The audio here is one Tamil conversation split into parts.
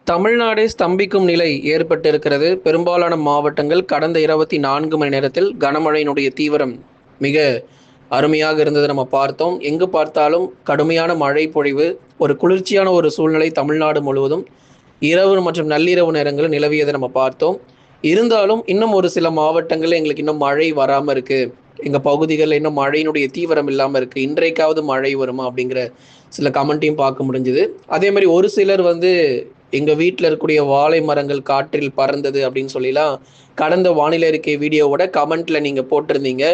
தமிழ்நாடே ஸ்தம்பிக்கும் நிலை ஏற்பட்டிருக்கிறது. பெரும்பாலான மாவட்டங்கள் கடந்த 24 மணி நேரத்தில் கனமழையினுடைய தீவிரம் மிக அருமையாக இருந்தது நம்ம பார்த்தோம். எங்கு பார்த்தாலும் கடுமையான மழை பொழிவு, ஒரு குளிர்ச்சியான ஒரு சூழ்நிலை தமிழ்நாடு முழுவதும் இரவு மற்றும் நள்ளிரவு நேரங்களில் நிலவியதை நம்ம பார்த்தோம். இருந்தாலும் இன்னும் ஒரு சில மாவட்டங்கள்ல எங்களுக்கு இன்னும் மழை வராம இருக்கு. எங்க பகுதிகள்ல இன்னும் மழையினுடைய தீவிரம் இல்லாம இருக்கு. இன்றைக்காவது மழை வருமா? அப்படிங்கிற சில கமெண்ட்டையும் பார்க்க முடிஞ்சது. அதே மாரி ஒரு சிலர் எங்க வீட்ல இருக்கக்கூடிய வாழை மரங்கள் காற்றில் பறந்தது அப்படின்னு சொல்லிலாம் கடந்த வானிலை அறிக்கை வீடியோவோட கமெண்ட்ல நீங்க போட்டிருந்தீங்க.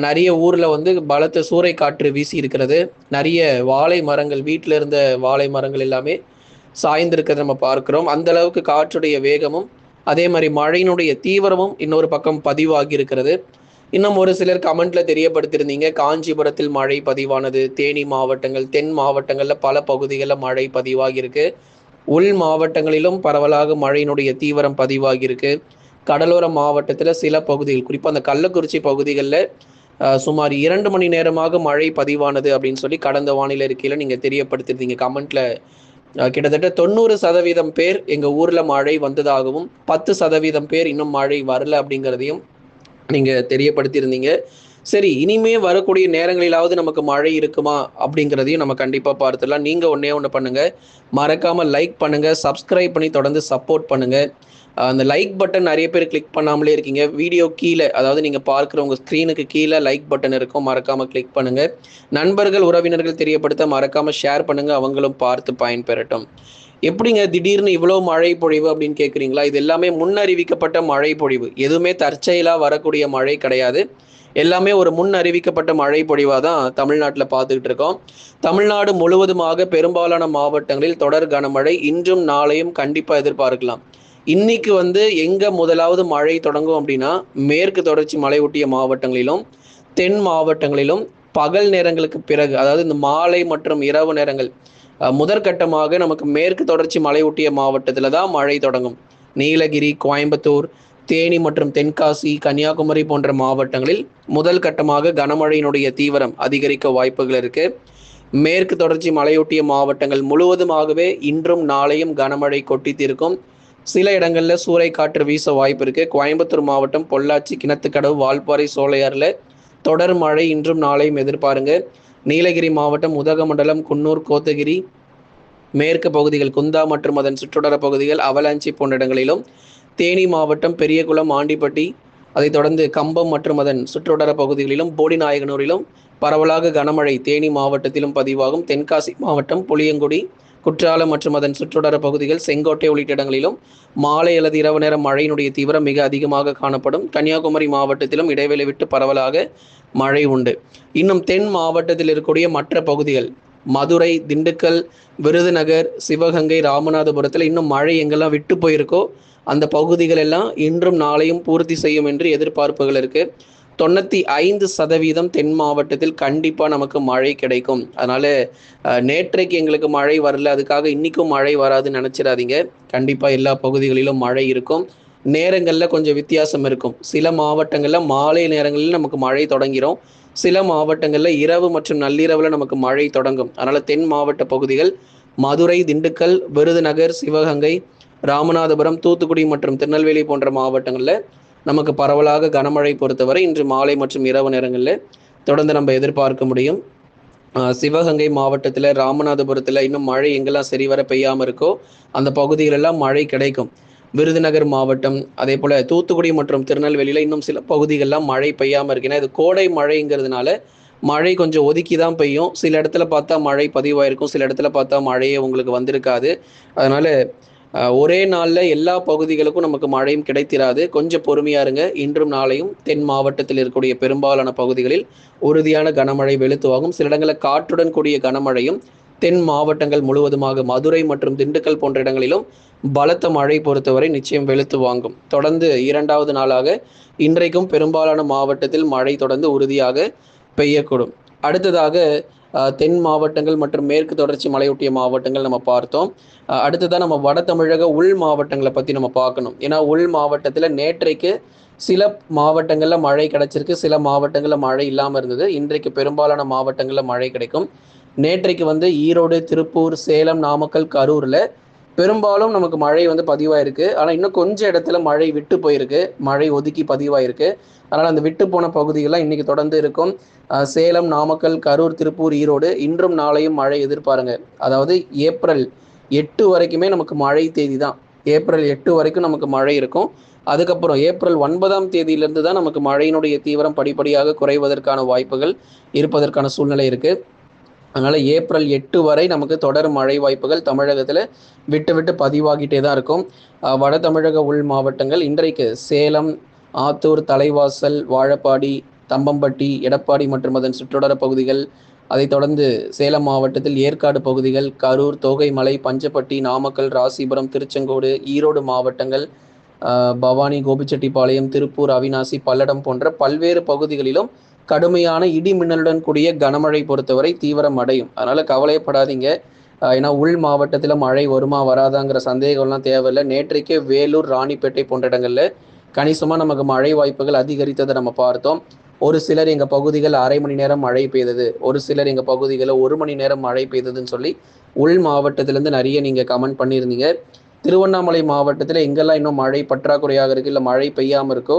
நெறைய ஊர்ல பலத்த சூறை காற்று வீசி இருக்கிறது. நெறைய வாழை மரங்கள் வீட்ல இருந்த வாழை மரங்கள் எல்லாமே சாய்ந்திருக்கிறத நம்ம பார்க்கிறோம். அந்த அளவுக்கு காற்றுடைய வேகமும், அதே மாரி மழையினுடைய தீவிரமும் இன்னொரு பக்கம் பதிவாகி இருக்கிறது. இன்னும் ஒரு சிலர் கமெண்ட்ல தெரியப்படுத்தியிருந்தீங்க. காஞ்சிபுரத்தில் மழை பதிவானது, தேனி மாவட்டங்கள், தென் மாவட்டங்கள்ல பல பகுதிகளில் மழை பதிவாகி இருக்கு. உள் மாவட்டங்களிலும் பரவலாக மழையினுடைய தீவிரம் பதிவாகி இருக்கு. கடலோர மாவட்டத்தில் சில பகுதிகள், குறிப்பாக அந்த கள்ளக்குறிச்சி பகுதிகளில் சுமார் 2 மணி நேரமாக மழை பதிவானது அப்படின்னு சொல்லி கடந்த வானிலை அறிக்கையில் நீங்கள் தெரியப்படுத்திருந்தீங்க. கமெண்ட்ல கிட்டத்தட்ட 90% பேர் எங்கள் ஊரில் மழை வந்ததாகவும் 10% பேர் இன்னும் மழை வரல அப்படிங்கிறதையும் நீங்கள் தெரியப்படுத்தியிருந்தீங்க. சரி, இனிமே வரக்கூடிய நேரங்களிலாவது நமக்கு மழை இருக்குமா அப்படிங்கிறதையும் நம்ம கண்டிப்பாக பார்த்துடலாம். நீங்கள் ஒன்றே ஒன்று பண்ணுங்கள், மறக்காமல் லைக் பண்ணுங்கள், சப்ஸ்கிரைப் பண்ணி தொடர்ந்து சப்போர்ட் பண்ணுங்கள். அந்த லைக் பட்டன் நிறைய பேர் கிளிக் பண்ணாமலே இருக்கீங்க. வீடியோ கீழே, அதாவது நீங்கள் பார்க்குற உங்கள் ஸ்க்ரீனுக்கு கீழே லைக் பட்டன் இருக்கும், மறக்காமல் கிளிக் பண்ணுங்கள். நண்பர்கள் உறவினர்கள் தெரியப்படுத்த மறக்காமல் ஷேர் பண்ணுங்கள், அவங்களும் பார்த்து பயன்பெறட்டும். எப்படிங்க திடீர்னு இவ்வளோ மழை பொழிவு அப்படின்னு கேட்குறீங்களா? இது எல்லாமே முன்னறிவிக்கப்பட்ட மழை பொழிவு, எதுவுமே தற்செயலாக வரக்கூடிய மழை கிடையாது. எல்லாமே ஒரு முன் அறிவிக்கப்பட்ட மழை பொழிவாக தான் தமிழ்நாட்டில் பார்த்துக்கிட்டு இருக்கோம். தமிழ்நாடு முழுவதுமாக பெரும்பாலான மாவட்டங்களில் தொடர் கனமழை இன்றும் நாளையும் கண்டிப்பாக எதிர்பார்க்கலாம். இன்னைக்கு எங்க முதலாவது மழை தொடங்கும் அப்படின்னா, மேற்கு தொடர்ச்சி மலையொட்டிய மாவட்டங்களிலும் தென் மாவட்டங்களிலும் பகல் நேரங்களுக்கு பிறகு, அதாவது இந்த மாலை மற்றும் இரவு நேரங்கள், முதற்கட்டமாக நமக்கு மேற்கு தொடர்ச்சி மலையொட்டிய மாவட்டத்தில் தான் மழை தொடங்கும். நீலகிரி, கோயம்புத்தூர், தேனி மற்றும் தென்காசி, கன்னியாகுமரி போன்ற மாவட்டங்களில் முதல் கட்டமாக கனமழையினுடைய தீவிரம் அதிகரிக்க வாய்ப்புகள் இருக்கு. மேற்கு தொடர்ச்சி மலையொட்டிய மாவட்டங்கள் முழுவதுமாகவே இன்றும் நாளையும் கனமழை கொட்டி தீர்க்கும். சில இடங்களில் சூறை காற்று வீச வாய்ப்பு இருக்கு. கோயம்புத்தூர் மாவட்டம் பொள்ளாச்சி, கிணத்துக்கடவு, வால்பாறை, சோலையாறில் தொடர் மழை இன்றும் நாளையும் எதிர்பாருங்க. நீலகிரி மாவட்டம் உதகமண்டலம், குன்னூர், கோத்தகிரி, மேற்கு பகுதிகள், குந்தா மற்றும் அதன் சுற்றுவட்டார பகுதிகள், அவலாஞ்சி போன்ற இடங்களிலும், தேனி மாவட்டம் பெரியகுளம், ஆண்டிப்பட்டி, அதைத் தொடர்ந்து கம்பம் மற்றும் அதன் சுற்றுவட்டார பகுதிகளிலும், போடிநாயகனூரிலும் பரவலாக கனமழை தேனி மாவட்டத்திலும் பதிவாகும். தென்காசி மாவட்டம் புளியங்குடி, குற்றாலம் மற்றும் அதன் சுற்றுவட்டார பகுதிகள், செங்கோட்டை உள்ளிட்ட இடங்களிலும் மாலை அல்லது இரவு நேரம் மழையினுடைய தீவிரம் மிக அதிகமாக காணப்படும். கன்னியாகுமரி மாவட்டத்திலும் இடைவெளி விட்டு பரவலாக மழை உண்டு. இன்னும் தென் மாவட்டத்தில் இருக்கக்கூடிய மற்ற பகுதிகள், மதுரை, திண்டுக்கல், விருதுநகர், சிவகங்கை, ராமநாதபுரத்தில் இன்னும் மழை எங்கெல்லாம் விட்டு போயிருக்கோ அந்த பகுதிகள் எல்லாம் இன்றும் நாளையும் பூர்த்தி செய்யும் என்று எதிர்பார்ப்புகள் இருக்கு. 95% தென் மாவட்டத்தில் கண்டிப்பாக நமக்கு மழை கிடைக்கும். அதனால நேற்றைக்கு எங்களுக்கு மழை வரல, அதுக்காக இன்னைக்கும் மழை வராதுன்னு நினைச்சிடாதீங்க. கண்டிப்பாக எல்லா பகுதிகளிலும் மழை இருக்கும். நேரங்களில் கொஞ்சம் வித்தியாசம் இருக்கும். சில மாவட்டங்களில் மாலை நேரங்களில் நமக்கு மழை தொடங்கிரும். சில மாவட்டங்களில் இரவு மற்றும் நள்ளிரவில் நமக்கு மழை தொடங்கும். அதனால் தென் மாவட்ட பகுதிகள் மதுரை, திண்டுக்கல், விருதுநகர், சிவகங்கை, ராமநாதபுரம், தூத்துக்குடி மற்றும் திருநெல்வேலி போன்ற மாவட்டங்களில் நமக்கு பரவலாக கனமழை பொறுத்தவரை இன்று மாலை மற்றும் இரவு நேரங்களில் தொடர்ந்து நம்ம எதிர்பார்க்க முடியும். சிவகங்கை மாவட்டத்தில், ராமநாதபுரத்தில் இன்னும் மழை எங்கெல்லாம் சரிவர பெய்யாமல் இருக்கோ அந்த பகுதிகளெல்லாம் மழை கிடைக்கும். விருதுநகர் மாவட்டம், அதே போல் தூத்துக்குடி மற்றும் திருநெல்வேலியில் இன்னும் சில பகுதிகளெலாம் மழை பெய்யாமல் இருக்கு. ஏன்னா இது கோடை மழைங்கிறதுனால மழை கொஞ்சம் ஒதுக்கி தான் பெய்யும். சில இடத்துல பார்த்தா மழை பதிவாயிருக்கும், சில இடத்துல பார்த்தா மழையே உங்களுக்கு வந்திருக்காது. அதனால் ஒரே நாளில் எல்லா பகுதிகளுக்கும் நமக்கு மழையும் கிடைத்திராது. கொஞ்சம் பொறுமையாக இருங்க. இன்றும் நாளையும் தென் மாவட்டத்தில் இருக்கக்கூடிய பெரும்பாலான பகுதிகளில் உறுதியான கனமழை வெளுத்துவாகும். சில இடங்களில் காற்றுடன் கூடிய கனமழையும், தென் மாவட்டங்கள் முழுவதுமாக மதுரை மற்றும் திண்டுக்கல் போன்ற இடங்களிலும் பலத்த மழை பொறுத்தவரை நிச்சயம் வெளுத்து வாங்கும். தொடர்ந்து 2வது நாளாக இன்றைக்கும் பெரும்பாலான மாவட்டத்தில் மழை தொடர்ந்து உறுதியாக பெய்யக்கூடும். அடுத்ததாக தென் மாவட்டங்கள் மற்றும் மேற்கு தொடர்ச்சி மலையொட்டிய மாவட்டங்கள் நம்ம பார்த்தோம். அடுத்ததான் நம்ம வட தமிழக உள் மாவட்டங்களை பற்றி நம்ம பார்க்கணும். ஏன்னா உள் மாவட்டத்தில் நேற்றைக்கு சில மாவட்டங்களில் மழை கிடைச்சிருக்கு, சில மாவட்டங்களில் மழை இல்லாமல் இருந்தது. இன்றைக்கு பெரும்பாலான மாவட்டங்களில் மழை கிடைக்கும். நேற்றைக்கு ஈரோடு, திருப்பூர், சேலம், நாமக்கல், கரூரில் பெரும்பாலும் நமக்கு மழை வந்து பதிவாயிருக்கு. ஆனால் இன்னும் கொஞ்சம் இடத்துல மழை விட்டு போயிருக்கு. மழை ஒதுக்கி பதிவாயிருக்கு. அதனால் அந்த விட்டு போன பகுதிகள்லாம் இன்னைக்கு தொடர்ந்து இருக்கும். சேலம், நாமக்கல், கரூர், திருப்பூர், ஈரோடு இன்றும் நாளையும் மழை எதிர்பாருங்க. அதாவது ஏப்ரல் 8 வரைக்குமே நமக்கு மழை தேதி தான். ஏப்ரல் 8 வரைக்கும் நமக்கு மழை இருக்கும். அதுக்கப்புறம் ஏப்ரல் 9ஆம் தேதியிலிருந்து தான் நமக்கு மழையினுடைய தீவிரம் படிப்படியாக குறைவதற்கான வாய்ப்புகள் இருப்பதற்கான சூழ்நிலை இருக்கு. அதனால் ஏப்ரல் 8 வரை நமக்கு தொடர் மழை வாய்ப்புகள் தமிழகத்தில் விட்டு விட்டு பதிவாகிட்டே தான் இருக்கும். வட தமிழக உள் மாவட்டங்கள் இன்றைக்கு சேலம், ஆத்தூர், தலைவாசல், வாழப்பாடி, தம்பம்பட்டி, எடப்பாடி மற்றும் அதன் சுற்றுவட்டார பகுதிகள், அதைத் தொடர்ந்து சேலம் மாவட்டத்தில் ஏற்காடு பகுதிகள், கரூர், தோகைமலை, பஞ்சப்பட்டி, நாமக்கல், ராசிபுரம், திருச்செங்கோடு, ஈரோடு மாவட்டங்கள், பவானி, கோபிச்செட்டிப்பாளையம், திருப்பூர், அவிநாசி, பல்லடம் போன்ற பல்வேறு பகுதிகளிலும் கடுமையான இடி மின்னலுடன் கூடிய கனமழை பொறுத்தவரை தீவிரம் அடையும். அதனால் கவலைப்படாதீங்க. ஏன்னா உள் மாவட்டத்தில் மழை வருமா வராதாங்கிற சந்தேகம்லாம் தேவையில்லை. நேற்றைக்கே வேலூர், ராணிப்பேட்டை போன்ற இடங்களில் கணிசமாக நமக்கு மழை வாய்ப்புகள் அதிகரித்ததை நம்ம பார்த்தோம். ஒரு சிலர் எங்கள் பகுதிகள் அரை மணி நேரம் மழை பெய்தது, ஒரு சிலர் எங்கள் பகுதிகளில் 1 மணி நேரம் மழை பெய்ததுன்னு சொல்லி உள் மாவட்டத்திலேருந்து நிறைய நீங்கள் கமெண்ட் பண்ணியிருந்தீங்க. திருவண்ணாமலை மாவட்டத்தில் எங்கெல்லாம் இன்னும் மழை பற்றாக்குறையாக இருக்குது, இல்லை மழை பெய்யாமல் இருக்கோ,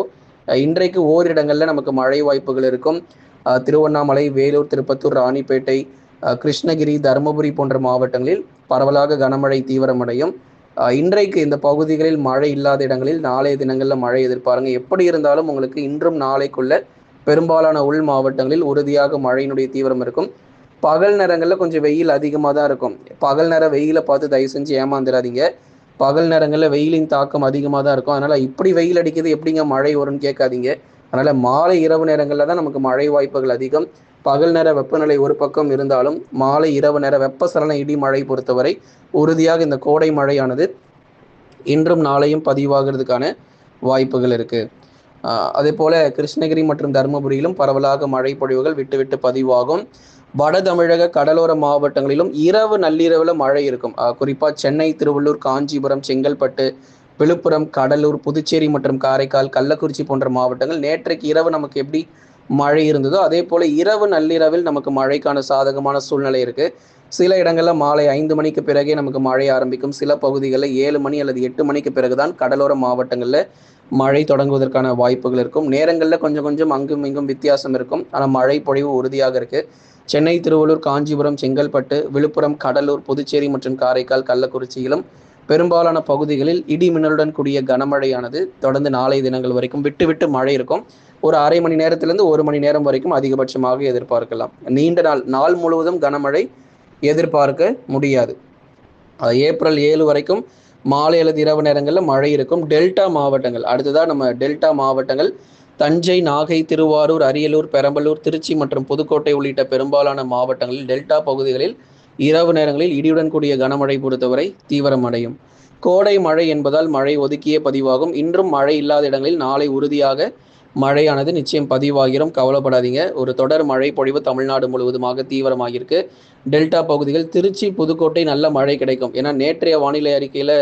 இன்றைக்கு ஓரிடங்களில் நமக்கு மழை வாய்ப்புகள் இருக்கும். திருவண்ணாமலை, வேலூர், திருப்பத்தூர், ராணிப்பேட்டை, கிருஷ்ணகிரி, தருமபுரி போன்ற மாவட்டங்களில் பரவலாக கனமழை தீவிரமடையும். இன்றைக்கு இந்த பகுதிகளில் மழை இல்லாத இடங்களில் நாளைய தினங்களில் மழை எதிர்பாருங்க. எப்படி இருந்தாலும் உங்களுக்கு இன்றும் நாளைக்குள்ள பெரும்பாலான உள் மாவட்டங்களில் உறுதியாக மழையினுடைய தீவிரம் இருக்கும். பகல் நேரங்களில் கொஞ்சம் வெயில் அதிகமாக தான் இருக்கும். பகல் நேரம் வெயிலை பார்த்து தயவு செஞ்சு ஏமாந்துடாதீங்க. பகல் நேரங்களில் வெயிலின் தாக்கம் அதிகமாக தான் இருக்கும். அதனால் இப்படி வெயில் அடிக்குது எப்படிங்க மழை வரும்னு கேட்காதீங்க. அதனால் மாலை இரவு நேரங்களில் தான் நமக்கு மழை வாய்ப்புகள் அதிகம். பகல் நேர வெப்பநிலை ஒரு பக்கம் இருந்தாலும் மாலை இரவு நேர வெப்பசலன இடி மழை பொறுத்தவரை உறுதியாக இந்த கோடை மழையானது இன்றும் நாளையும் பதிவாகிறதுக்கான வாய்ப்புகள் இருக்குது. அதே போல் கிருஷ்ணகிரி மற்றும் தருமபுரியிலும் பரவலாக மழை பொழிவுகள் விட்டு விட்டு பதிவாகும். வட தமிழக கடலோர மாவட்டங்களிலும் இரவு நள்ளிரவில் மழை இருக்கும். குறிப்பாக சென்னை, திருவள்ளூர், காஞ்சிபுரம், செங்கல்பட்டு, விழுப்புரம், கடலூர், புதுச்சேரி மற்றும் காரைக்கால், கள்ளக்குறிச்சி போன்ற மாவட்டங்கள் நேற்றைக்கு இரவு நமக்கு எப்படி மழை இருந்ததோ அதே போல் இரவு நள்ளிரவில் நமக்கு மழைக்கான சாதகமான சூழ்நிலை இருக்குது. சில இடங்களில் மாலை 5 மணிக்கு பிறகே நமக்கு மழை ஆரம்பிக்கும். சில பகுதிகளில் 7 மணி அல்லது 8 மணிக்கு பிறகுதான் கடலோர மாவட்டங்களில் மழை தொடங்குவதற்கான வாய்ப்புகள் இருக்கும். நேரங்களில் கொஞ்சம் கொஞ்சம் அங்கும் இங்கும் வித்தியாசம் இருக்கும். ஆனால் மழை பொழிவு உறுதியாக இருக்குது. சென்னை, திருவள்ளூர், காஞ்சிபுரம், செங்கல்பட்டு, விழுப்புரம், கடலூர், புதுச்சேரி மற்றும் காரைக்கால், கள்ளக்குறிச்சியிலும் பெரும்பாலான பகுதிகளில் இடி மின்னலுடன் கூடிய கனமழையானது தொடர்ந்து நாளை தினங்கள் வரைக்கும் விட்டு விட்டு மழை இருக்கும். ஒரு அரை மணி நேரத்திலிருந்து 1 மணி நேரம் வரைக்கும் அதிகபட்சமாக எதிர்பார்க்கலாம். நீண்ட நாள் முழுவதும் கனமழை எதிர்பார்க்க முடியாது. ஏப்ரல் 7 வரைக்கும் மாலை அல்லது இரவு நேரங்களில் மழை இருக்கும். டெல்டா மாவட்டங்கள் அடுத்ததாக நம்ம டெல்டா மாவட்டங்கள் தஞ்சை, நாகை, திருவாரூர், அரியலூர், பெரம்பலூர், திருச்சி மற்றும் புதுக்கோட்டை உள்ளிட்ட பெரும்பாலான மாவட்டங்களில் டெல்டா பகுதிகளில் இரவு நேரங்களில் இடியுடன் கூடிய கனமழை பொறுத்தவரை தீவிரமடையும். கோடை மழை என்பதால் மழை ஒதுக்கியே பதிவாகும். இன்றும் மழை இல்லாத இடங்களில் நாளை உறுதியாக மழையானது நிச்சயம் பதிவாகிரும். கவலைப்படாதீங்க. ஒரு தொடர் மழை பொழிவு தமிழ்நாடு முழுவதுமாக தீவிரமாகியிருக்கு. டெல்டா பகுதிகள் திருச்சி, புதுக்கோட்டை நல்ல மழை கிடைக்கும். ஏன்னா நேற்றைய வானிலை அறிக்கையில்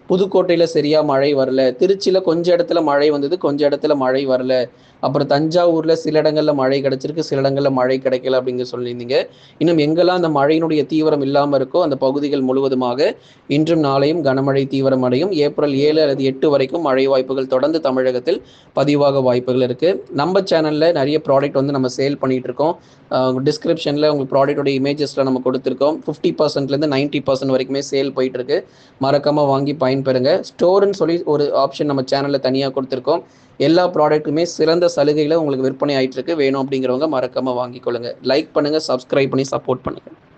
புதுக்கோட்டையில் சரியாக மழை வரல, திருச்சியில் கொஞ்சம் இடத்துல மழை வந்தது, கொஞ்சம் இடத்துல மழை வரல, அப்புறம் தஞ்சாவூரில் சில இடங்களில் மழை கிடைச்சிருக்கு, சில இடங்களில் மழை கிடைக்கல அப்படிங்க சொல்லியிருந்தீங்க. இன்னும் எங்கெல்லாம் அந்த மழையினுடைய தீவிரம் இல்லாமல் இருக்கோ அந்த பகுதிகள் முழுவதுமாக இன்றும் நாளையும் கனமழை தீவிரம் அடையும். ஏப்ரல் 7 அல்லது 8 வரைக்கும் மழை வாய்ப்புகள் தொடர்ந்து தமிழகத்தில் பதிவாக வாய்ப்புகள் இருக்குது. நம்ம சேனலில் நிறைய ப்ராடக்ட் வந்து நம்ம சேல் பண்ணிகிட்டு இருக்கோம். டிஸ்கிரிப்ஷனில் உங்கள் ப்ராடக்டோட இமேஜஸில் நம்ம கொடுத்துருக்கோம். 50%லேருந்து 90% வரைக்குமே சேல் போயிட்டுருக்கு. மறக்காமல் வாங்கி பயன்பெறுங்க. ஸ்டோருன்னு சொல்லி ஒரு ஆப்ஷன் நம்ம சேனலில் தனியாக கொடுத்துருக்கோம். எல்லா ப்ராடக்ட்டுமே சிறந்த சலுகையில் உங்களுக்கு விற்பனை ஆகிட்டு இருக்கு. வேணும் அப்படிங்கிறவங்க மறக்காமல் வாங்கிக்கொள்ளுங்க. லைக் பண்ணுங்கள், சப்ஸ்கிரைப் பண்ணி சப்போர்ட் பண்ணுங்கள்.